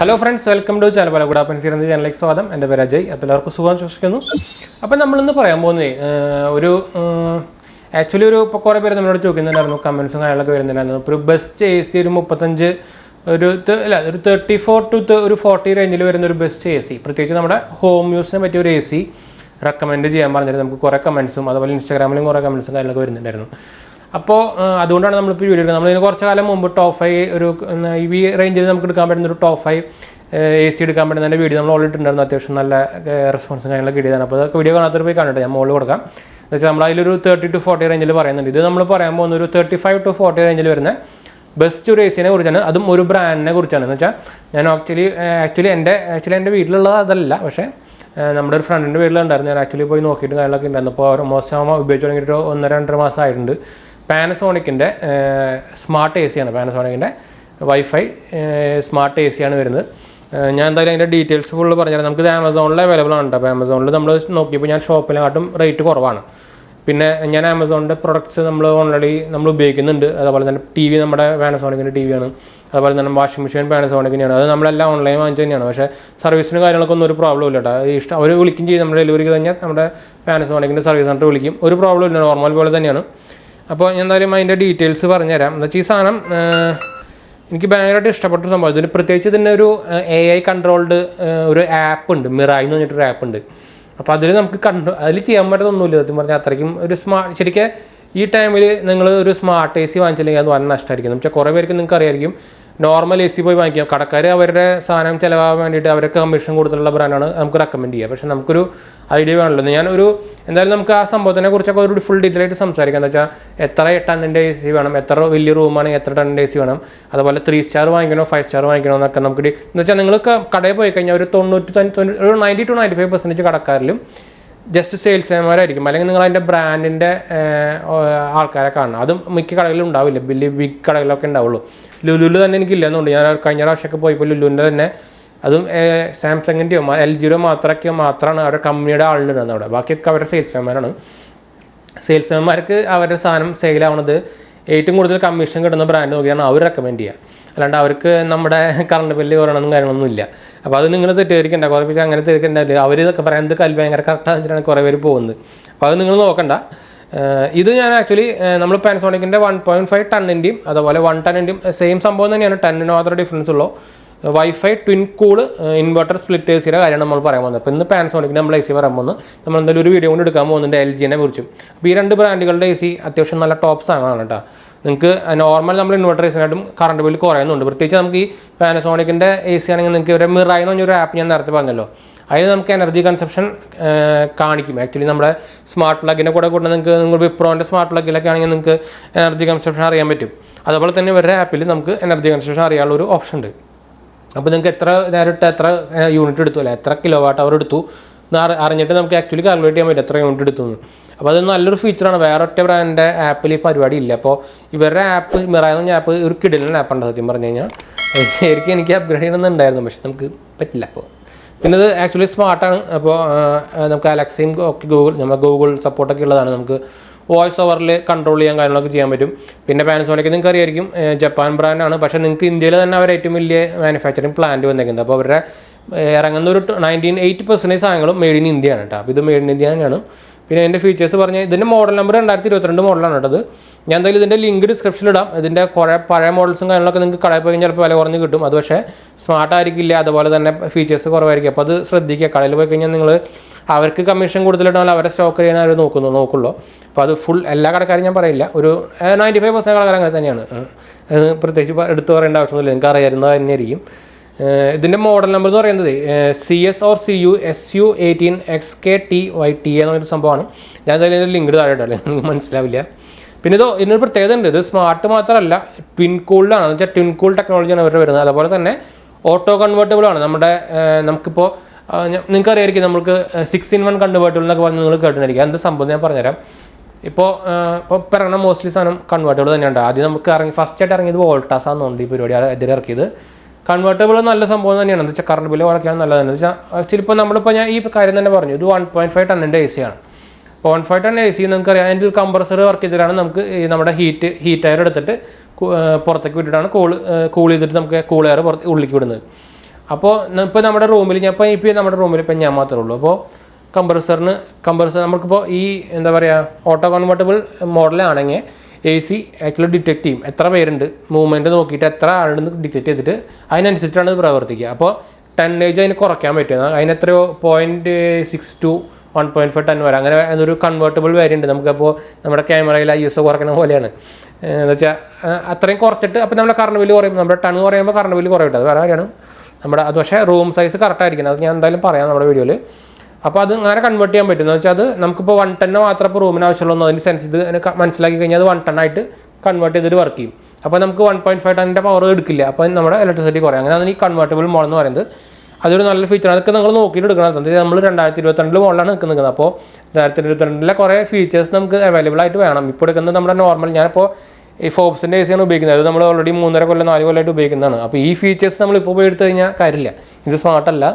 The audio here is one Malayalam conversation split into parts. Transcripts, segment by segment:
Hello friends, welcome to channel. 𝙑𝙠𝙗𝙙 channel സ്വാഗതം. എൻ്റെ പേര് അജയ്. അപ്പോൾ എല്ലാവർക്കും സുഖം വിശ്വസിക്കുന്നു. അപ്പോൾ നമ്മൾ ഇന്ന് പറയാൻ പോകുന്നത് ഒരു ആക്ച്വലി ഒരു കുറേ പേര് നമ്മളോട് ചോദിക്കുന്നുണ്ടായിരുന്നു, കമന്റ്സും കാര്യങ്ങളൊക്കെ വരുന്നുണ്ടായിരുന്നു. ഒരു ബെസ്റ്റ് AC ഒരു 35 ഒരു 34 to ഒരു 40 റേഞ്ചിൽ വരുന്ന ഒരു ബെസ്റ്റ് AC, പ്രത്യേകിച്ച് നമ്മുടെ ഹോം യൂസിനെ പറ്റിയ ഒരു AC റെക്കമെൻഡ് ചെയ്യാൻ പറഞ്ഞിട്ട് നമുക്ക് കുറേ കമന്റ്സും അതുപോലെ ഇൻസ്റ്റാഗ്രാമിലും കുറേ കമന്റ്സും കാര്യങ്ങളൊക്കെ വരുന്നുണ്ടായിരുന്നു. അപ്പോൾ അതുകൊണ്ടാണ് നമ്മളിപ്പോൾ വീഡിയോ എടുക്കുന്നത്. നമ്മളിതിന് കുറച്ച് കാലം മുമ്പ് ടോപ്പ് 5 ഒരു ഈ റേഞ്ചിൽ നമുക്ക് എടുക്കാൻ പറ്റുന്ന ഒരു ടോപ്പ് 5 AC എടുക്കാൻ പറ്റുന്നതിൻ്റെ വീഡിയോ നമ്മൾ ഓൾറെഡി ഇട്ടുണ്ടായിരുന്നു. അത്യാവശ്യം നല്ല റെസ്പോൺസും കാര്യങ്ങളൊക്കെ കിട്ടിയതാണ്. അപ്പോൾ അതൊക്കെ വീഡിയോ കാണാത്തൊരു പോയി കണ്ടിട്ട് ഞാൻ മുകളിൽ കൊടുക്കാം. എന്ന് വെച്ചാൽ നമ്മളതിലൊരു 30 to 40 റേഞ്ചിൽ പറയുന്നുണ്ട്. ഇത് നമ്മൾ പറയാൻ പോകുന്ന ഒരു 35 to 40 റേഞ്ചിൽ വരുന്ന ബെസ്റ്റ് ഒരു AC നെ കുറിച്ചാണ്, അതും ഒരു ബ്രാൻഡിനെ കുറിച്ചാണ്. എന്ന് വെച്ചാൽ ഞാൻ ആക്ച്വലി എൻ്റെ വീട്ടിലുള്ളത് അതല്ല, പക്ഷേ നമ്മുടെ ഒരു ഫ്രണ്ടിൻ്റെ വീട്ടിലുണ്ടായിരുന്നു. ഞാൻ ആക്ച്വലി പോയി നോക്കിയിട്ട് കാര്യങ്ങളൊക്കെ ഉണ്ടായിരുന്നു. അപ്പോൾ ഓൾമോസ്റ്റ് ഉപയോഗിച്ച് തുടങ്ങിയിട്ട് 1-2 മാസം ആയിട്ടുണ്ട്. പാനസോണിക്കിൻ്റെ സ്മാർട്ട് AC ആണ്, പാനസോണിക്കിൻ്റെ വൈഫൈ സ്മാർട്ട് AC ആണ് വരുന്നത്. ഞാൻ എന്തായാലും അതിൻ്റെ ഡീറ്റെയിൽസ് ഫുള്ള് പറഞ്ഞുതരാം. നമുക്കിത് ആമസോണിൽ അവൈലബിൾ ആണ് കേട്ടോ. അപ്പോൾ ആമസോണിൽ നമ്മൾ നോക്കിയപ്പോൾ ഞാൻ ഷോപ്പിനെക്കാട്ടും റേറ്റ് കുറവാണ്. പിന്നെ ഞാൻ ആമസോണിൻ്റെ പ്രൊഡക്ട്സ് നമ്മൾ ഓൾറെഡി നമ്മൾ ഉപയോഗിക്കുന്നുണ്ട്. അതുപോലെ തന്നെ TV നമ്മുടെ പാനസോണിക്കിൻ്റെ TV ആണ്. അതുപോലെ തന്നെ വാഷിംഗ് മെഷീൻ പാനസോണിക്കിൻ്റെയാണ്. അത് നമ്മളെല്ലാം ഓൺലൈൻ വാങ്ങിച്ചു തന്നെയാണ്. പക്ഷേ സർവീസിനും കാര്യങ്ങളൊക്കെ ഒന്നും ഒരു പ്രോബ്ലം ഇല്ല കേട്ടോ. ഇഷ്ടം അവർ വിളിക്കും ചെയ്യും, നമ്മുടെ ഡെലിവറിക്ക് കഴിഞ്ഞാൽ നമ്മുടെ പാനസോണിക്കിൻ്റെ സർവീസ് സെൻറ്റർ വിളിക്കും. ഒരു പ്രോബ്ലം ഇല്ല, നോർമൽ പോലെ തന്നെയാണ്. അപ്പോൾ ഞാൻ എന്തായാലും അതിൻ്റെ ഡീറ്റെയിൽസ് പറഞ്ഞുതരാം. എന്ന് വെച്ചാൽ ഈ സാധനം എനിക്ക് ഭയങ്കരമായിട്ട് ഇഷ്ടപ്പെട്ട സംഭവം. ഇതിന് പ്രത്യേകിച്ച് ഇതിൻ്റെ ഒരു AI കൺട്രോൾഡ് ഒരു ആപ്പ് ഉണ്ട്, മിറായി എന്ന് പറഞ്ഞിട്ടൊരു ആപ്പ് ഉണ്ട്. അപ്പോൾ അതിൽ നമുക്ക് അതിൽ ചെയ്യാൻ പറ്റുന്നൊന്നുമില്ല സത്യം പറഞ്ഞാൽ. അത്രയ്ക്കും ഒരു ശരിക്കും ഈ ടൈമിൽ നിങ്ങൾ ഒരു സ്മാർട്ട് AC വാങ്ങിച്ചില്ലെങ്കിൽ അത് വൻ നഷ്ടമായിരിക്കും. എന്ന് വെച്ചാൽ കുറേ പേർക്ക് നിങ്ങൾക്ക് അറിയായിരിക്കും, നോർമൽ AC പോയി വാങ്ങിക്കാം. കടക്കാർ അവരുടെ സാധനം ചിലവാകാൻ വേണ്ടിയിട്ട് അവർക്ക് കമ്മീഷൻ കൂടുതലുള്ള ബ്രാൻഡാണ് നമുക്ക് റെക്കമെൻഡ് ചെയ്യുക. പക്ഷേ നമുക്കൊരു ഐഡിയ വേണമല്ലോ. എന്തായാലും നമുക്ക് ആ സംഭവത്തിനെ കുറിച്ചൊക്കെ ഒരു ഫുൾ ഡീറ്റെയിൽ ആയിട്ട് സംസാരിക്കാം. എന്ന് വെച്ചാൽ എത്ര ടണ്ണിൻ്റെ AC വേണം, എത്ര വലിയ റൂമാണെങ്കിൽ എത്ര ടണ്ണിൻ്റെ AC വേണം, അതുപോലെ 3 സ്റ്റാർ വാങ്ങിക്കണോ 5 സ്റ്റാർ വാങ്ങിക്കണോ എന്നൊക്കെ നമുക്ക് എന്ന് വെച്ചാൽ നിങ്ങൾ കടയിൽ പോയി കഴിഞ്ഞാൽ ഒരു 90 to 95% കടക്കാരിലും ജസ്റ്റ് സെയിൽസ്മാരായിരിക്കും, അല്ലെങ്കിൽ നിങ്ങൾ അതിൻ്റെ ബ്രാൻഡിൻ്റെ ആൾക്കാരെ കാണണം. അതും മിക്ക കടകളിലും ഉണ്ടാവില്ല, വലിയ ബിഗ് കടകളിലൊക്കെ ഉണ്ടാവുള്ളൂ. ലുലുവിൽ തന്നെ എനിക്കില്ലെന്നുണ്ട്. ഞാൻ കഴിഞ്ഞ പ്രാവശ്യമൊക്കെ പോയപ്പോൾ ലുലുവിൻ്റെ തന്നെ, അതും സാംസങ്ങിൻ്റെയോ LGയുടെ മാത്രമാണ് അവരുടെ കമ്പനിയുടെ ആളുണ്ടാകുന്നത് അവിടെ. ബാക്കിയൊക്കെ അവരുടെ സെയിൽസ്മാൻമാരാണ്. സെയിൽസ്മാൻമാർക്ക് അവരുടെ സാധനം സെയിലാവണത് ഏറ്റവും കൂടുതൽ കമ്മീഷൻ കിട്ടുന്ന ബ്രാൻഡ് നോക്കിയാണ് അവർ റെക്കമെൻഡ് ചെയ്യുക. അല്ലാണ്ട് അവർക്ക് നമ്മുടെ കറണ്ട് ബില്ല് കുറയണമെന്നും കാര്യങ്ങളൊന്നും ഇല്ല. അപ്പോൾ അത് നിങ്ങൾ തെറ്റിദ്ധരിക്കണ്ട, കുറേ പേര് അങ്ങനെ തെറ്റിദ്ധരിക്കണ്ട. അവർ ഇതൊക്കെ പറയാൻ എന്ത് ഭയങ്കര കറക്റ്റാന്ന് വെച്ചിട്ടാണ് കുറേ പേര് പോകുന്നത്. അപ്പോൾ അത് നിങ്ങൾ നോക്കണ്ട. ഇത് ഞാൻ ആക്ച്വലി നമ്മൾ പാനസോണിക്കിൻ്റെ 1.5 ടണ്ണിൻ്റെയും അതുപോലെ 1 ടണ്ണിൻ്റെയും സെയിം സംഭവം തന്നെയാണ്. 10 മാത്രമേ ഡിഫറൻസ് ഉള്ളൂ. Wifi twin cool inverter split AC കാര്യമാണ് നമ്മൾ പറയാൻ പോകുന്നത്. അപ്പോൾ ഇന്ന് പാനസോണിക്കിൻ്റെ നമ്മൾ AC പറയാൻ പോകുന്നത്. നമ്മൾ എന്തായാലും ഒരു വീഡിയോ കൊണ്ട് എടുക്കാൻ പോകുന്നുണ്ട് LGനെ കുറിച്ചും. അപ്പോൾ ഈ 2 ബ്രാൻഡുകളുടെ AC അത്യാവശ്യം നല്ല ടോപ്പ് സാധനമാണ് കേട്ടോ. നിങ്ങൾക്ക് നോർമൽ നമ്മൾ ഇൻവെർട്ടർ ACനായിട്ടും കറണ്ട് ബില്ല് കുറയുന്നുണ്ട്. പ്രത്യേകിച്ച് നമുക്ക് ഈ പാനസോണിക്കിൻ്റെ AC ആണെങ്കിൽ നിങ്ങൾക്ക് ഒരു മിറായി എന്ന് പറഞ്ഞൊരു ആപ്പ് ഞാൻ നേരത്തെ പറഞ്ഞല്ലോ, അതിന് നമുക്ക് എനർജി കൺസപ്ഷൻ കാണിക്കും. ആക്ച്വലി നമ്മുടെ സ്മാർട്ട് പ്ലഗിൻ്റെ കൂടെ നിങ്ങൾ വിപ്രോൻ്റെ സ്മാർട്ട് പ്ലഗിലൊക്കെ ആണെങ്കിൽ നിങ്ങൾക്ക് എനർജി കൺസപ്ഷൻ അറിയാൻ പറ്റും. അതുപോലെ തന്നെ ഇവരുടെ ആപ്പിൽ നമുക്ക് എനർജി കൺസപ്ഷൻ അറിയാനുള്ള ഒരു ഓപ്ഷൻ ഉണ്ട്. അപ്പോൾ നിങ്ങൾക്ക് എത്ര നേരിട്ട് എത്ര യൂണിറ്റ് എടുത്തു, അല്ല എത്ര kWh എടുത്തു എന്ന് അറിഞ്ഞിട്ട് നമുക്ക് ആക്ച്വലി കാൽക്കുലേറ്റ് ചെയ്യാൻ പറ്റും എത്ര യൂണിറ്റ് എടുത്തു എന്ന്. അപ്പോൾ അത് നല്ലൊരു ഫീച്ചറാണ്. വേറെ ഒറ്റ ബ്രാൻഡിൻ്റെ ആപ്പിൽ ഈ പരിപാടി ഇല്ല. അപ്പോൾ ഇവരുടെ ആപ്പ് മിറായി എന്ന് പറഞ്ഞ ആപ്പ് ഒരു കിടിലൻ ആപ്പുണ്ട് സത്യം പറഞ്ഞു കഴിഞ്ഞാൽ. എനിക്ക് അപ്ഗ്രേഡ് ചെയ്യണമെന്നുണ്ടായിരുന്നു, പക്ഷെ നമുക്ക് പറ്റില്ല. അപ്പോൾ പിന്നെ ഇത് ആക്ച്വലി സ്മാർട്ടാണ്. അപ്പോൾ നമുക്ക് അലക്സയും ഗൂഗിൾ സപ്പോർട്ടൊക്കെ ഉള്ളതാണ്. നമുക്ക് വോയിസ് ഓവറിൽ കൺട്രോൾ ചെയ്യാൻ കാര്യങ്ങളൊക്കെ ചെയ്യാൻ പറ്റും. പിന്നെ പാനസോണിക് നിങ്ങൾക്ക് അറിയായിരിക്കും, ജപ്പാൻ ബ്രാൻഡാണ്. പക്ഷേ നിങ്ങൾക്ക് ഇന്ത്യയിൽ തന്നെ അവർ ഏറ്റവും വലിയ മാനുഫാക്ചറിങ് പ്ലാന്റ് വന്നേക്കുന്നത്. അപ്പോൾ അവരുടെ ഇറങ്ങുന്ന ഒരു 98% സാധനങ്ങളും മെയ്ഡ് ഇൻ ഇന്ത്യ ആണ് കേട്ടോ. അപ്പോൾ ഇത് മെയ്ഡ് ഇൻ ഇന്ത്യ തന്നെയാണ്. പിന്നെ എൻ്റെ ഫീച്ചേഴ്സ് പറഞ്ഞാൽ ഇതിൻ്റെ മോഡൽ നമ്പർ 2022 മോഡലാണ് കേട്ടത്. ഞാൻ എന്തായാലും ഇതിൻ്റെ ലിങ്ക് ഡിസ്ക്രിപ്ഷനിൽ ഇടാം. ഇതിൻ്റെ കുറേ പഴയ മോഡൽസും കാര്യങ്ങളൊക്കെ നിങ്ങൾക്ക് കടയിൽ പോയി ചിലപ്പോൾ വില കുറഞ്ഞ് കിട്ടും. അത് പക്ഷേ സ്മാർട്ട് ആയിരിക്കില്ല, അതുപോലെ തന്നെ ഫീച്ചേഴ്സ് കുറവായിരിക്കും. അപ്പോൾ അത് ശ്രദ്ധിക്കുക. കടയിൽ പോയി കഴിഞ്ഞാൽ നിങ്ങൾ അവർക്ക് കമ്മീഷൻ കൂടുതലിട്ടാൽ അവരെ സ്റ്റോക്ക് ചെയ്യാൻ അവർ നോക്കുള്ളൂ. അപ്പോൾ അത് ഫുൾ എല്ലാ കടക്കാരും ഞാൻ പറയില്ല, ഒരു 95% കടക്കാർ അങ്ങനെ തന്നെയാണ്. പ്രത്യേകിച്ച് എടുത്തു പറയേണ്ട ആവശ്യമൊന്നുമില്ല, നിങ്ങൾക്ക് അറിയാവുന്നത് തന്നെയായിരിക്കും. ഇതിൻ്റെ മോഡൽ നമ്പർ എന്ന് പറയുന്നത് CS or CU SU 18XKTYT എന്നൊരു സംഭവമാണ്. ഞാൻ എന്തായാലും ലിങ്ക് താഴെ ഇടാം, നിങ്ങൾക്ക് മനസ്സിലാവില്ല. പിന്നെ ഇതിനൊരു പ്രത്യേകത ഉണ്ട്. ഇത് സ്മാർട്ട് മാത്രമല്ല, ട്വിൻ കൂൾഡാണ്. എന്ന് വെച്ചാൽ ട്വിൻ കൂൾ ടെക്നോളജിയാണ് അവരുടെ വരുന്നത്. അതുപോലെ തന്നെ ഓട്ടോ കൺവേർട്ടബിൾ ആണ്. നമുക്കിപ്പോൾ നിങ്ങൾക്ക് അറിയായിരിക്കും, നമുക്ക് 6-in-1 കൺവേർട്ടബിൾ എന്നൊക്കെ പറഞ്ഞ് നിങ്ങൾ കേട്ടിട്ടുണ്ടായിരിക്കും. എന്ത് സംഭവം ഞാൻ പറഞ്ഞുതരാം. ഇപ്പോൾ പറയണ മോസ്റ്റ്ലി സാധനം കൺവേർട്ടബിൾ തന്നെയുണ്ട്. ആദ്യം നമുക്ക് ഫസ്റ്റ് ആയിട്ട് ഇറങ്ങിയത് വോൾട്ടാസാണെന്നുണ്ട് ഈ പരിപാടി ഇതിൽ ഇറക്കിയത്. കൺവേർട്ടബിൾ നല്ല സംഭവം തന്നെയാണ്. എന്താ വെച്ചാൽ കറണ്ട് ബില്ല് കുറയ്ക്കാൻ നല്ലതാണ്. എന്ന് വെച്ചാൽ ആക്ച്വലി ഇപ്പോൾ നമ്മളിപ്പോൾ ഞാൻ ഈ കാര്യം തന്നെ പറഞ്ഞു, ഇത് 1.5 ടണ്ണിൻ്റെ AC ആണ്. 1.5 ടൺ AC നിങ്ങൾക്കറിയാം, അതിൻ്റെ ഒരു കംപ്രസർ വർക്ക് ചെയ്തിട്ടാണ് നമുക്ക് നമ്മുടെ ഹീറ്റ് എയർ എടുത്തിട്ട് പുറത്തേക്ക് വിട്ടിട്ടാണ് കൂൾ ചെയ്തിട്ട് നമുക്ക് കൂൾ എയർ ഉള്ളിലേക്ക് വിടുന്നത്. അപ്പോൾ ഇപ്പോൾ നമ്മുടെ റൂമിൽ ഇപ്പോൾ നമ്മുടെ റൂമിൽ ഇപ്പം ഞാൻ മാത്രമേ ഉള്ളൂ. അപ്പോൾ കംപ്രസർ നമുക്കിപ്പോൾ ഈ എന്താ പറയുക ഓട്ടോ കൺവേർട്ടബിൾ മോഡലാണെങ്കിൽ AC ആക്ച്വലി ഡിറ്റക്ട് ചെയ്യും എത്ര പേരുണ്ട്, മൂവ്മെൻറ്റ് നോക്കിയിട്ട് എത്ര ആളുണ്ടെന്ന് ഡിറ്റക്ട് ചെയ്തിട്ട് അതിനനുസരിച്ചിട്ടാണ് ഇത് പ്രവർത്തിക്കുക. അപ്പോൾ ടെന്നേജ് അതിന് കുറയ്ക്കാൻ പറ്റും. അതിന് എത്രയോ 0.6 to 1.5 ടൺ വരെ അങ്ങനെ എന്നൊരു കൺവേർട്ടബിൾ വേരിയൻറ്റ് നമുക്കപ്പോൾ നമ്മുടെ ക്യാമറയിൽ ISO കുറയ്ക്കുന്ന പോലെയാണ്. എന്ന് വെച്ചാൽ അത്രയും കുറച്ചിട്ട് അപ്പോൾ നമ്മുടെ കറണ്ട് ബില്ല് കുറയും. നമ്മുടെ ടൺ കുറയുമ്പോൾ കറണ്ട് ബില്ല് കുറയും. അത് വേറെ കാര്യമാണ് നമ്മുടെ. അത് പക്ഷേ റൂം സൈസ് കറക്റ്റ് ആയിരിക്കണം. അത് ഞാൻ എന്തായാലും പറയാം നമ്മുടെ വീഡിയോയിൽ. അപ്പോൾ അത് അങ്ങനെ കൺവേർട്ട് ചെയ്യാൻ പറ്റും. എന്ന് വെച്ചാൽ അത് നമുക്കിപ്പോൾ 1 ടൺ മാത്രം ഇപ്പോൾ റൂമിന് ആവശ്യമുള്ളൂ. അതിന് സെൻസ് ഇത് മനസ്സിലാക്കി കഴിഞ്ഞാൽ അത് 1 ടൺ ആയിട്ട് കൺവേർട്ട് ചെയ്തിട്ട് വർക്ക് ചെയ്യും. അപ്പോൾ നമുക്ക് 1.5 ടണ്ണിൻ്റെ പവർ എടുക്കില്ല. അപ്പോൾ നമ്മുടെ ഇലക്ട്രിസിറ്റി കുറയും. അങ്ങനെയാണ് ഈ കൺവേർട്ടബിൾ മോഡൽ എന്ന് പറയുന്നത്. അതൊരു നല്ല ഫീച്ചറാണ്. അതൊക്കെ നിങ്ങൾ നോക്കിയിട്ട് എടുക്കണം. നമ്മൾ 2022 മോഡലാണ് നിൽക്കുന്നത്. അപ്പോൾ 2022 കുറേ ഫീച്ചേഴ്സ് നമുക്ക് അവൈലബിൾ ആയിട്ട് വേണം. ഇപ്പോൾ എടുക്കുന്നത് നമ്മുടെ നോർമൽ, ഞാനിപ്പോൾ ഈ ഫോബ്സിൻ്റെ AC ആണ് ഉപയോഗിക്കുന്നത്. അത് നമ്മൾ ഓൾറെഡി 3.5 കൊല്ലം 4 കൊല്ലമായിട്ട് ഉപയോഗിക്കുന്നതാണ്. അപ്പോൾ ഈ ഫീച്ചേഴ്സ് നമ്മളിപ്പോൾ പോയി എടുത്തു കഴിഞ്ഞാൽ കാര്യമില്ല. ഇത് സ്മാർട്ടല്ല.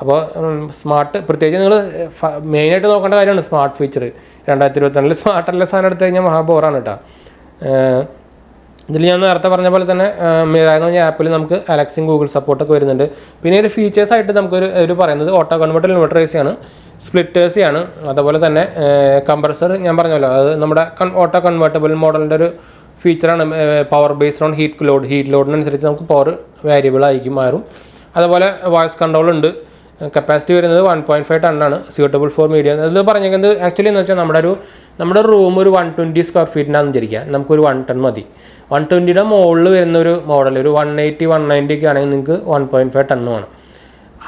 അപ്പോൾ സ്മാർട്ട് പ്രത്യേകിച്ച് നിങ്ങൾ മെയിനായിട്ട് നോക്കേണ്ട കാര്യമാണ് സ്മാർട്ട് ഫീച്ചർ. 2022 സ്മാർട്ടല്ല സാധനം എടുത്തു കഴിഞ്ഞാൽ മഹാബോറാണ് കേട്ടോ. ഇതിൽ ഞാൻ നേരത്തെ പറഞ്ഞ പോലെ തന്നെ മിറ എന്ന് പറഞ്ഞ ആപ്പിൽ നമുക്ക് അലക്സും ഗൂഗിൾ സപ്പോർട്ടൊക്കെ വരുന്നുണ്ട്. പിന്നെ ഒരു ഫീച്ചേഴ്സായിട്ട് നമുക്കൊരു പറയുന്നത് ഓട്ടോ കൺവേർട്ടബിൾ ഇൻവെർട്ടർ AC ആണ്, സ്പ്ലിറ്റ് AC ആണ്. അതുപോലെ തന്നെ കംപ്രസർ ഞാൻ പറഞ്ഞല്ലോ, അത് നമ്മുടെ ഓട്ടോ കൺവേർട്ടബിൾ മോഡലിൻ്റെ ഒരു ഫീച്ചറാണ്. പവർ ബേസ്ഡ് ഓൺ ഹീറ്റ് ലോഡിനനുസരിച്ച് നമുക്ക് പവർ വേരിയബിൾ ആയിരിക്കും മാറും. അതുപോലെ വോയിസ് കൺട്രോൾ ഉണ്ട്. കപ്പാസിറ്റി വരുന്നത് 1.5 ടണ്ണാണ്, സ്യൂട്ടബിൾ ഫോർ മീഡിയം. അതിൽ പറഞ്ഞിരിക്കുന്നത് ആക്ച്വലി എന്ന് വെച്ചാൽ നമ്മുടെ റൂം ഒരു 120 സ്ക്വയർ ഫീറ്റിനാണെന്ന് വിചാരിക്കുക. നമുക്കൊരു 1 ടൺ മതി. 120യുടെ മുകളിൽ വരുന്ന ഒരു മോഡൽ ഒരു 180, 190 ഒക്കെ ആണെങ്കിൽ നിങ്ങൾക്ക് 1.5 ടണ്ണ് വേണം.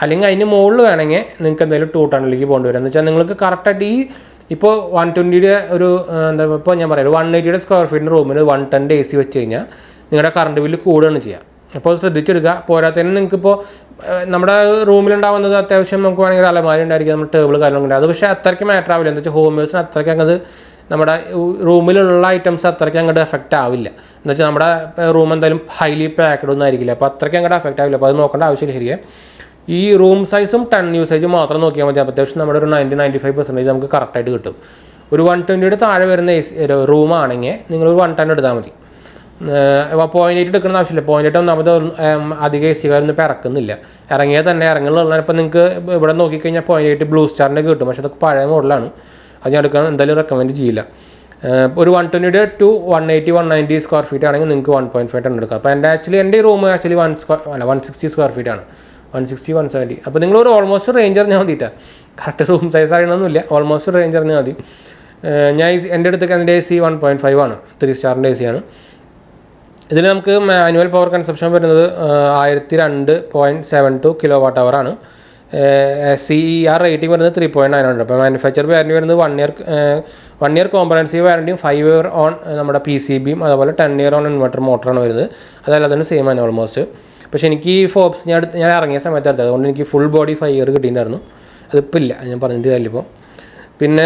അല്ലെങ്കിൽ അതിന് മുകളിൽ വേണമെങ്കിൽ നിങ്ങൾക്ക് എന്തെങ്കിലും 2 ടണ്ണിലേക്ക് പോകേണ്ടി വരും. എന്ന് വെച്ചാൽ നിങ്ങൾക്ക് കറക്റ്റായിട്ട് ഇപ്പോൾ 120യുടെ ഒരു എന്താ ഇപ്പോൾ ഞാൻ പറയാം 180യുടെ സ്ക്വയർ ഫീറ്റിൻ്റെ റൂമിന് 1 ടണ്ണിൻ്റെ AC വെച്ച് കഴിഞ്ഞാൽ നിങ്ങളുടെ കറണ്ട് ബില്ല് കൂടുകയാണ് ചെയ്യുക. അപ്പോൾ ശ്രദ്ധിച്ചെടുക്കുക. പോരാത്തതിന് നിങ്ങൾക്കിപ്പോൾ നമ്മുടെ റൂമിലുണ്ടാവുന്നത് അത്യാവശ്യം നമുക്ക് വേണമെങ്കിൽ അലമാരി ഉണ്ടായിരിക്കും, നമ്മുടെ ടേബിൾ കാര്യങ്ങളുണ്ട്. അത് പക്ഷേ അത്രയ്ക്ക് മാറ്റർ ആവില്ല. എന്താ വെച്ചാൽ ഹോം യൂസിന് അത്രയ്ക്ക് അങ്ങത് നമ്മുടെ റൂമിലുള്ള ഐറ്റംസ് അത്രയ്ക്ക് അങ്ങോട്ട് എഫക്റ്റ് ആവില്ല. എന്ന് വെച്ചാൽ നമ്മുടെ റൂം എന്തായാലും ഹൈലി പാക്ഡ് ഒന്നും ആയിരിക്കില്ല. അപ്പോൾ അത്രയ്ക്ക് അങ്ങോട്ട് എഫക്റ്റ് ആവില്ല. അപ്പോൾ അത് നോക്കേണ്ട ആവശ്യമില്ല. ശരിയെ ഈ റൂം സൈസും ടൺ യൂസേജും മാത്രം നോക്കിയാൽ മതി. അപ്പോൾ അത്യാവശ്യം നമ്മുടെ ഒരു 90-95% നമുക്ക് കറക്റ്റായിട്ട് കിട്ടും. ഒരു 120യുടെ താഴെ വരുന്ന റൂമാണെങ്കിൽ നിങ്ങളൊരു 1 ടൺ എടുത്താൽ മതി. 0.8 എടുക്കുന്ന ആവശ്യമില്ല. 0.8 ഒന്നാമത് അധികം AC കാരൊന്നും ഇപ്പോൾ ഇറക്കുന്നില്ല. ഇറങ്ങിയാൽ തന്നെ ഇറങ്ങുന്നുള്ള ഇപ്പോൾ നിങ്ങൾക്ക് ഇവിടെ നോക്കിക്കഴിഞ്ഞാൽ 0.8 ബ്ലൂ സ്റ്റാറിൻ്റെ കിട്ടും. പക്ഷേ അതൊക്കെ പഴയ മോഡലാണ്. അത് ഞാൻ എടുക്കാൻ എന്തായാലും റെക്കമെൻഡ് ചെയ്യില്ല. ഒരു 120 to 180, 190 സ്ക്വയർ ഫീറ്റ് ആണെങ്കിൽ നിങ്ങൾക്ക് 1.5 ടൺ എടുക്കാം. അപ്പോൾ എൻ്റെ റൂം ആക്ച്വലി 160 സ്ക്വയർ ഫീറ്റ് ആണ്. 160, 170. അപ്പോൾ നിങ്ങളൊരു ഓൾമോസ്റ്റ് റേഞ്ച് അറിഞ്ഞാൽ മതിയിട്ടാ. കറക്റ്റ് റൂം സൈസ് അറിയണമെന്നില്ല, ഓൾമോസ്റ്റ് റേഞ്ച് അറിഞ്ഞാൽ മതി. ഞാൻ എൻ്റെ അടുത്തൊക്കെ എൻ്റെ AC 1.5 ആണ്, 3 സ്റ്റാറിൻ്റെ AC ആണ്. ഇതിൽ നമുക്ക് മാനുവൽ പവർ കൺസപ്ഷൻ വരുന്നത് 1002.72 kWh ആണ്. CER റേറ്റിംഗ് വരുന്നത് 3.9 ഉണ്ട്. അപ്പോൾ മാനുഫാക്ചർ വാറൻറ്റി വരുന്നത് 1 ഇയർ കോംപ്രഹെൻസീവ് വാറൻറ്റിയും 5 ഇയർ ഓൺ നമ്മുടെ PCBയും അതുപോലെ 10 ഇയർ ഓൺ ഇൻവെർട്ടർ മോട്ടറാണ് വരുന്നത്. അതല്ലാതെ തന്നെ സെയിം ആണ് ഓൾമോസ്റ്റ്. പക്ഷേ എനിക്ക് ഈ ഫോബ്സ് ഞാൻ ഇറങ്ങിയ സമയത്ത് എടുത്തത്, അതുകൊണ്ട് എനിക്ക് ഫുൾ ബോഡി 5 ഇയർ കിട്ടിയിട്ടുണ്ടായിരുന്നു. അതിപ്പോൾ ഇല്ല, ഞാൻ പറഞ്ഞിട്ട് കാര്യമിപ്പോൾ. പിന്നെ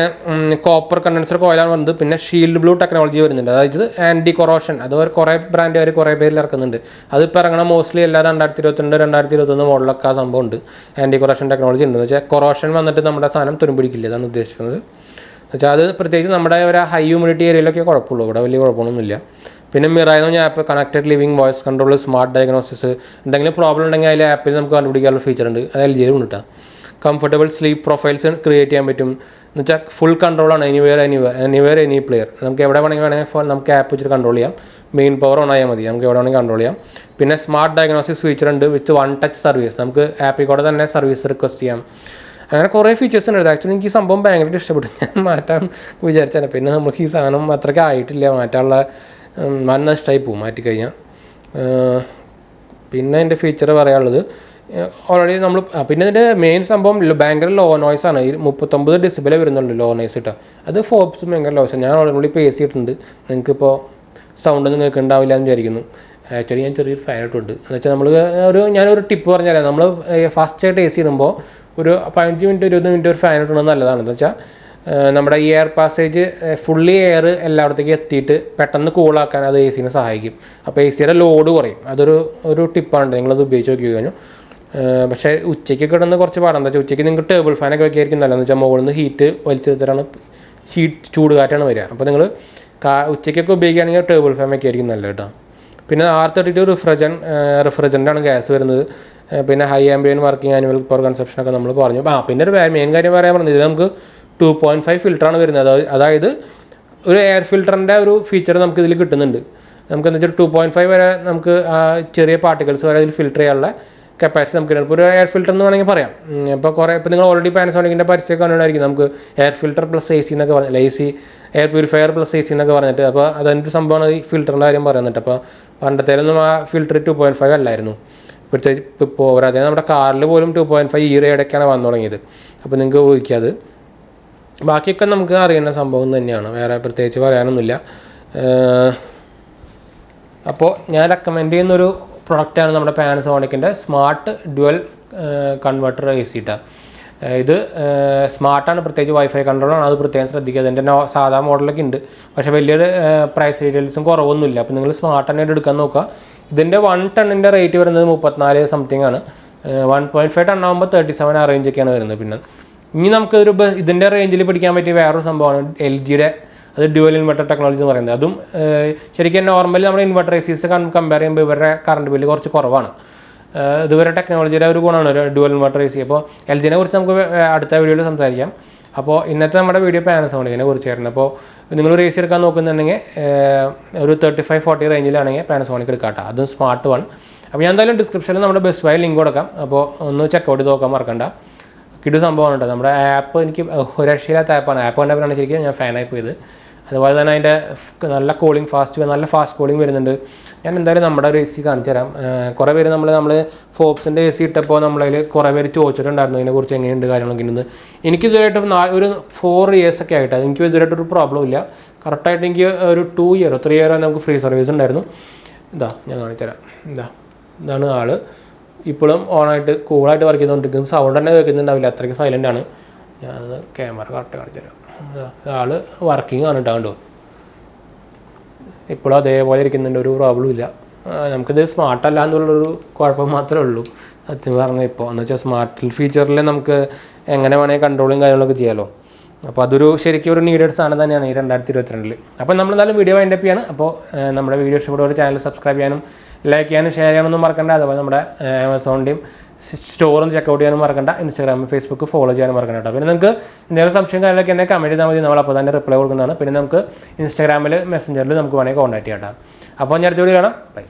കോപ്പർ കണ്ടൻസർ കോയിലാണ് വന്നത്. പിന്നെ ഷീൽഡ് ബ്ലൂ ടെക്നോളജി വരുന്നുണ്ട്. അതായത് ആൻറ്റി കൊറോഷൻ. അത് കുറേ ബ്രാൻഡുകാർ കുറേ പേരിൽ ഇറക്കുന്നുണ്ട്. അതിപ്പോൾ ഇറങ്ങണ മോസ്റ്റ്ലി എല്ലാ 2022, 2021 മോഡലൊക്കെ ആ സംഭവം ഉണ്ട്. ആൻറ്റി കൊറോഷൻ ടെക്നോളജി ഉണ്ട്. എന്ന് വെച്ചാൽ കൊറോഷൻ വന്നിട്ട് നമ്മുടെ സാധനം തുരുമ്പിടിക്കില്ല, അതാണ് ഉദ്ദേശിക്കുന്നത്. എന്ന് വെച്ചാൽ അത് പ്രത്യേകിച്ച് നമ്മുടെ ഒരു ഹൈ ഹ്യൂമിഡിറ്റി ഏരിയയിലൊക്കെ കുഴപ്പമുള്ളൂ. ഇവിടെ വലിയ കുഴപ്പമൊന്നുമില്ല. പിന്നെ മിറ എന്ന് പറഞ്ഞ app connected living voice control smart diagnosis. എന്തെങ്കിലും പ്രോബ്ലം ഉണ്ടെങ്കിൽ അതിൽ ആപ്പിൽ നമുക്ക് കണ്ടുപിടിക്കാനുള്ള ഫീച്ചർ ഉണ്ട്. അത് LG ഉണ്ട് കേട്ടോ. കംഫർട്ടബിൾ സ്ലീപ്പ് പ്രൊഫൈൽസ് ക്രിയേറ്റ് ചെയ്യാൻ പറ്റും. എന്ന് വെച്ചാൽ ഫുൾ കൺട്രോളാണ്. Anywhere any player. നമുക്ക് എവിടെ വേണമെങ്കിൽ നമുക്ക് ആപ്പ് വെച്ചിട്ട് കൺട്രോൾ ചെയ്യാം. മെയിൻ പവർ ഓൺ ആയാൽ മതി, നമുക്ക് എവിടെ വേണമെങ്കിൽ കൺട്രോൾ ചെയ്യാം. പിന്നെ സ്മാർട്ട് ഡയഗ്നോസിസ് ഫീച്ചർ ഉണ്ട് വിത്ത് 1 ടച്ച് സർവീസ്. നമുക്ക് ആപ്പിൽ കൂടെ തന്നെ സർവീസ് റിക്വസ്റ്റ് ചെയ്യാം. അങ്ങനെ കുറേ ഫീച്ചേഴ്സ് ഉണ്ട്. ആക്ച്വലി എനിക്ക് ഈ സംഭവം ഭയങ്കരമായിട്ട് ഇഷ്ടപ്പെട്ടു. ഞാൻ മാറ്റാൻ വിചാരിച്ചാണ്. പിന്നെ നമുക്ക് ഈ സാധനം അത്രയ്ക്ക് ആയിട്ടില്ല, മാറ്റാനുള്ള വൻ നഷ്ടമായി പോകും മാറ്റിക്കഴിഞ്ഞാൽ. പിന്നെ എൻ്റെ ഫീച്ചർ പറയാനുള്ളത് ഓൾറെഡി നമ്മൾ പിന്നെ ഇതിൻ്റെ മെയിൻ സംഭവം ഭയങ്കര ലോ നോയ്സ് ആണ്. 39 ഡെസിബിളേ വരുന്നുണ്ട് ലോ നോയ്സ് കേട്ടോ. അത് ഫോബ്സ് ഭയങ്കര ലോയ്സ്. ഞാൻ ഓൾറെഡി ഇപ്പോൾ AC ഇട്ടിട്ടുണ്ട്. നിങ്ങൾക്കിപ്പോൾ സൗണ്ട് ഒന്നും കേൾക്കുന്നുണ്ടാവില്ല എന്ന് വിചാരിക്കുന്നു. ആക്ച്വലി ഞാൻ ചെറിയൊരു ഫാൻ ഇട്ടുണ്ട്. എന്ന് വെച്ചാൽ ഞാനൊരു ടിപ്പ് പറഞ്ഞുതരാം. നമ്മൾ ഫസ്റ്റായിട്ട് AC ഇടുമ്പോൾ ഒരു 15 മിനിറ്റ് 20 മിനിറ്റ് ഒരു ഫാൻ ഇടുന്നത് നല്ലതാണ്. എന്ന് വെച്ചാൽ നമ്മുടെ ഈ എയർ പാസേജ് ഫുള്ളി എയർ എല്ലായിടത്തേക്കും എത്തിയിട്ട് പെട്ടെന്ന് കൂളാക്കാൻ അത് AC സഹായിക്കും. അപ്പോൾ AC ലോഡ് കുറയും. അതൊരു ടിപ്പാണ്. നിങ്ങളത് ഉപയോഗിച്ച് നോക്കി കഴിഞ്ഞു. പക്ഷേ ഉച്ചയ്ക്ക് കിടന്ന് കുറച്ച് പാടാണ്. എന്താ വെച്ചാൽ ഉച്ചയ്ക്ക് നിങ്ങൾക്ക് ടേബിൾ ഫാനൊക്കെ വയ്ക്കായിരിക്കും നല്ലതെന്ന് വെച്ചാൽ മുകളിൽ നിന്ന് ഹീറ്റ് വലിച്ചെടുത്തിട്ടാണ് ചൂട് കാറ്റാണ് വരിക. അപ്പോൾ നിങ്ങൾ ഉച്ചയ്ക്കൊക്കെ ഉപയോഗിക്കുകയാണെങ്കിൽ ടേബിൾ ഫാൻ വയ്ക്കായിരിക്കും നല്ലത് കേട്ടോ. പിന്നെ R32 റിഫ്രിജറൻ്റാണ് ഗ്യാസ് വരുന്നത്. പിന്നെ high ambient working annual power consumption ഒക്കെ നമ്മൾ പറഞ്ഞു. പിന്നെ ഒരു മെയിൻ കാര്യം പറയാൻ പറഞ്ഞത് ഇത് നമുക്ക് 2.5 ഫിൽറ്ററാണ് വരുന്നത്. അതായത് ഒരു എയർ ഫിൽറ്ററിൻ്റെ ഒരു ഫീച്ചർ നമുക്ക് ഇതിൽ കിട്ടുന്നുണ്ട്. നമുക്ക് എന്താ വെച്ചാൽ 2.5 വരെ നമുക്ക് ചെറിയ പാർട്ടിക്കിൾസ് വരെ ഇതിൽ ഫിൽറ്റർ ചെയ്യാനുള്ള കപ്പാസിറ്റി നമുക്ക് ഇപ്പോൾ ഒരു എയർ ഫിൽറ്റർ എന്ന് വേണമെങ്കിൽ പറയാം. ഇപ്പോൾ നിങ്ങൾ ഓൾറെഡി പാനസോണിക്കിൻ്റെ പരസ്യമൊക്കെ കണ്ടുകൊണ്ടായിരിക്കും നമുക്ക് എയർ ഫിൽറ്റർ പ്ലസ് AC എന്നൊക്കെ പറഞ്ഞില്ല, AC air purifier plus AC എന്നൊക്കെ പറഞ്ഞിട്ട്. അപ്പോൾ അതിൻ്റെ സംഭവമാണ് ഈ ഫിൽറ്ററിൻ്റെ കാര്യം പറയുന്നുണ്ട്. അപ്പോൾ പണ്ടത്തേലൊന്നും ആ ഫിൽറ്റർ 2.5 അല്ലായിരുന്നു. പ്രത്യേകിച്ച് ഇപ്പോൾ അതായത് നമ്മുടെ കാറിൽ പോലും 2.5 ഈ ഇടയ്ക്കാണ് വന്നു തുടങ്ങിയത്. അപ്പോൾ നിങ്ങൾക്ക് ഊഹിക്കാത്. ബാക്കിയൊക്കെ നമുക്ക് അറിയുന്ന സംഭവം തന്നെയാണ്, വേറെ പ്രത്യേകിച്ച് പറയാനൊന്നുമില്ല. അപ്പോൾ ഞാൻ റെക്കമെൻഡ് ചെയ്യുന്നൊരു പ്രൊഡക്റ്റാണ് നമ്മുടെ പാനസോണിക്കിൻ്റെ സ്മാർട്ട് ഡ്യുവൽ കൺവെർട്ടർ AC ട്ടാ. ഇത് സ്മാർട്ടാണ്, പ്രത്യേകിച്ച് വൈഫൈ കൺട്രോളാണ്, അത് പ്രത്യേകം ശ്രദ്ധിക്കുക. അതിൻ്റെ സാധാ മോഡലൊക്കെ ഉണ്ട്, പക്ഷേ വലിയൊരു പ്രൈസ് ഡീറ്റെയിൽസും കുറവൊന്നുമില്ല. അപ്പോൾ നിങ്ങൾ സ്മാർട്ട് തന്നെ എടുക്കാൻ നോക്കുക. ഇതിൻ്റെ 1 ടണ്ണിൻ്റെ റേറ്റ് വരുന്നത് 34 സംതിങ് ആണ്. 1.5 ടൺ ആകുമ്പോൾ 37 ആ റേഞ്ചൊക്കെയാണ് വരുന്നത്. പിന്നെ ഇനി നമുക്ക് ഇതിൻ്റെ റേഞ്ചിൽ പിടിക്കാൻ പറ്റിയ വേറൊരു സംഭവമാണ് LGയുടെ അത് ഡ്യുവൽ ഇൻവെർട്ടർ ടെക്നോളജി എന്ന് പറയുന്നത്. അതും ശരിക്കും നോർമലി നമ്മുടെ ഇൻവെർട്ടർ ACs കമ്പയർ ചെയ്യുമ്പോൾ ഇവരുടെ കറണ്ട് ബില്ല് കുറച്ച് കുറവാണ്. ഇതുവരെ ടെക്നോളജിയുടെ ഒരു ഗുണമാണ് ഒരു ഡ്യുവൽ ഇൻവെർട്ടർ AC. അപ്പോൾ LGനെ കുറിച്ച് നമുക്ക് അടുത്ത വീഡിയോയിൽ സംസാരിക്കാം. അപ്പോൾ ഇന്നത്തെ നമ്മുടെ വീഡിയോ പാനസോണിക്കിനെ കുറിച്ചായിരുന്നു. അപ്പോൾ നിങ്ങൾ ഒരു AC എടുക്കാൻ നോക്കുന്നുണ്ടെങ്കിൽ ഒരു 35-40 റേഞ്ചിലാണെങ്കിൽ പാനസോണിക് എടുക്കാം കേട്ടോ, അതും സ്മാർട്ട് വൺ. അപ്പോൾ ഞാൻ എന്തായാലും ഡിസ്ക്രിപ്ഷനിൽ നമ്മുടെ ബെസ്റ്റ് ബൈ ലിങ്ക് കൊടുക്കാം. അപ്പോൾ ഒന്ന് ചെക്കൗട്ട് ചെയ്ത് നോക്കാൻ മറക്കണ്ട. കിടു സംഭവമാണ് കേട്ടോ. നമ്മുടെ ആപ്പ് എനിക്ക് ഒരു രക്ഷയില്ലാത്ത ആപ്പാണ്. ആപ്പ് കണ്ടപ്പോഴാണ് ശരിക്കും ഞാൻ ഫാനായി പോയത്. അതുപോലെ തന്നെ അതിൻ്റെ നല്ല കൂളിംഗ് നല്ല ഫാസ്റ്റ് കൂളിംഗ് വരുന്നുണ്ട്. ഞാൻ എന്തായാലും നമ്മുടെ ഒരു AC കാണിച്ചു തരാം. കുറേ പേര് നമ്മൾ ഫോബ്സിൻ്റെ AC ഇട്ടപ്പോൾ നമ്മളതിൽ കുറേ പേര് ചോദിച്ചിട്ടുണ്ടായിരുന്നു ഇതിനെക്കുറിച്ച് എങ്ങനെയുണ്ട് കാര്യങ്ങളൊക്കെ ഉണ്ടെന്ന്. എനിക്കിതുവരായിട്ട് ഒരു 4 years ഒക്കെ ആയിട്ട് എനിക്ക് ഇതുവരായിട്ടൊരു പ്രോബ്ലം ഇല്ല. കറക്റ്റായിട്ട് എനിക്ക് ഒരു 2 year 3 year നമുക്ക് ഫ്രീ സർവീസ് ഉണ്ടായിരുന്നു. ഞാൻ കാണിച്ചു തരാം. ഇതാണ് ആള്. ഇപ്പോഴും ഓണായിട്ട് കൂളായിട്ട് വർക്ക് ചെയ്തുകൊണ്ടിരിക്കുന്നത്. സൗണ്ട് തന്നെ കേൾക്കുന്നുണ്ടാവില്ല, അത്രയ്ക്ക് സൈലൻ്റ് ആണ്. ഞാനത് ക്യാമറ കറക്റ്റ് കാണിച്ചു തരാം. ആള് വർക്കിംഗ് ആണ് കേട്ടോ. ഇപ്പോഴും അതേപോലെ ഇരിക്കുന്നുണ്ട്, ഒരു പ്രോബ്ലം ഇല്ല. നമുക്കിത് സ്മാർട്ടല്ല എന്നുള്ളൊരു കുഴപ്പം മാത്രമേ ഉള്ളൂ സത്യം പറഞ്ഞാൽ. ഇപ്പോൾ എന്ന് വെച്ചാൽ സ്മാർട്ട് ഫീച്ചറിൽ നമുക്ക് എങ്ങനെ വേണമെങ്കിൽ കൺട്രോളും കാര്യങ്ങളൊക്കെ ചെയ്യാമല്ലോ. അപ്പോൾ അതൊരു ശരിക്കും ഒരു നീഡഡ് സാധനം തന്നെയാണ് ഈ 2022. അപ്പോൾ നമ്മളെന്തായാലും വീഡിയോ വൈൻഡപ്പ് ചെയ്യാണ്. അപ്പോൾ നമ്മുടെ വീഡിയോ ഇഷ്ടപ്പെടുന്ന ചാനൽ സബ്സ്ക്രൈബ് ചെയ്യാനും ലൈക്ക് ചെയ്യാനും ഷെയർ ചെയ്യാനൊന്നും മറക്കണ്ട. അതുപോലെ നമ്മുടെ ആമസോണിൻ്റെയും സ്റ്റോറും ചെക്കൗട്ട് ചെയ്യാനും മറക്കണ്ട. ഇൻസ്റ്റാഗ്രാമിൽ ഫേസ്ബുക്ക് ഫോളോ ചെയ്യാനും മറക്കണ്ട കേട്ടോ. പിന്നെ നിങ്ങൾക്ക് എന്തെങ്കിലും സംശയം കാര്യങ്ങളൊക്കെ എന്നെ കമൻറ്റ് ചെയ്താൽ മതി, നമ്മൾ അപ്പോൾ തന്നെ റിപ്ലൈ കൊടുക്കുന്നതാണ്. പിന്നെ നമുക്ക് ഇൻസ്റ്റാഗ്രാമിൽ മെസ്സഞ്ചറിൽ നമുക്ക് വേണമെങ്കിൽ കോൺടാക്ട് ചെയ്യാം കേട്ടോ. അപ്പോൾ ഞാൻ അടുത്ത വീഡിയോ കാണാം. ബൈ.